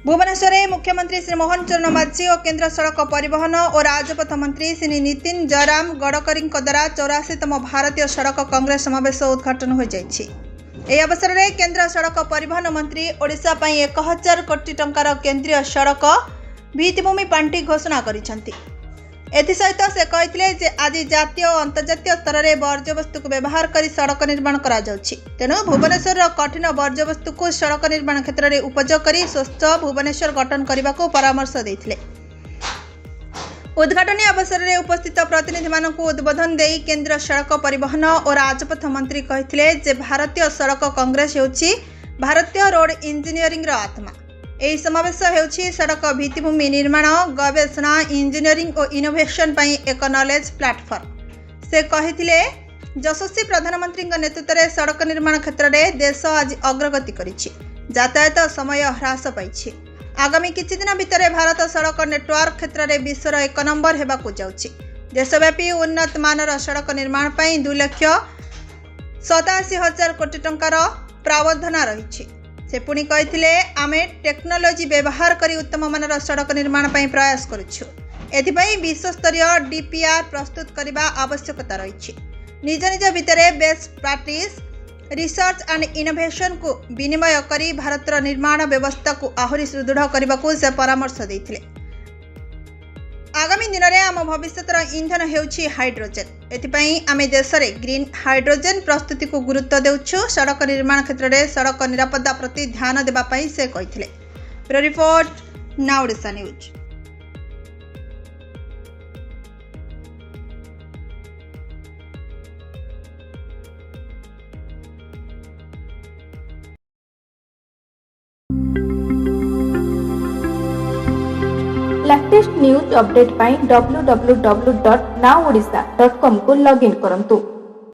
भुवनेश्वर में मुख्यमंत्री श्री मोहन चरण माझी और केंद्र सड़क परिवहन और राजपथ मंत्री श्री नितिन जयराम गडकरी द्वारा 84तम भारतीय सड़क कांग्रेस समावेश उद्घाटन हो जाइछि। एही अवसर में केंद्र सड़क परिवहन मंत्री ओडिशा पई 1000 कोटी टंकार केंद्रीय सड़क भित्तिभूमि पांठी घोषणा करिसेंति। एथिसहित से कहते जे आज जातीय और अंतर्जातीय स्तर में वर्ज्यवस्तु को व्यवहार कर सड़क निर्माण करा जाउछि। तेणु भुवनेश्वर कठिन वर्ज्यवस्तु को सड़क निर्माण क्षेत्र में उपयोग कर स्वच्छ भुवनेश्वर गठन करने को परामर्श देथिले। उद्घाटन अवसर में उपस्थित प्रतिनिधि मानक उद्बोधन दे केंद्र सड़क परिवहन और राजपथ मंत्री कहते जे भारतीय सड़क कांग्रेस होछि भारतीय रोड इंजीनियरिंग आत्मा। यही समावेश होछि सड़क भित्तिभूमि निर्माण गवेषणा इंजीनियरिंग और इनोवेशन पई एक नॉलेज प्लेटफॉर्म। से कहिथिले यशस्वी प्रधानमंत्री नेतृत्व में सड़क निर्माण क्षेत्र में देश आज अग्रगति करिछि। यातायात समय ह्रास पाइछि। आगामी किछि दिन भितर भारत सड़क नेटवर्क क्षेत्र में विश्वर 1 नंबर हेबाकु जाउछि। देशव्यापी उन्नत मानर सड़क निर्माण पई 2,87,000 कोटी टंकार प्रावधान रहिछि। से पुणी कहते आमे टेक्नोलोजी व्यवहार करी उत्तम मानर सड़क निर्माण पई प्रयास करुछु। एथिपई विश्वस्तरीय डीपीआर प्रस्तुत करने आवश्यकता रही। निज निज भितर best practice research and innovation को विनिमय करी भारतर निर्माण व्यवस्था को आहुरी सुदृढ़ करने को से परामर्श देथिले। आगामी दिन में आम भविष्यर इंधन हेउछि हाइड्रोजेन। एथिपई आमे देश में ग्रीन हाइड्रोजेन प्रस्तुति को गुरुत्व देउछु। सड़क निर्माण क्षेत्र में सड़क निरापत्ता प्रति ध्यान देबा पई से कहिथिले। Bureau report now Odisha news. Latest news update पाई www.nowodisha.com को लॉगिन करंतु।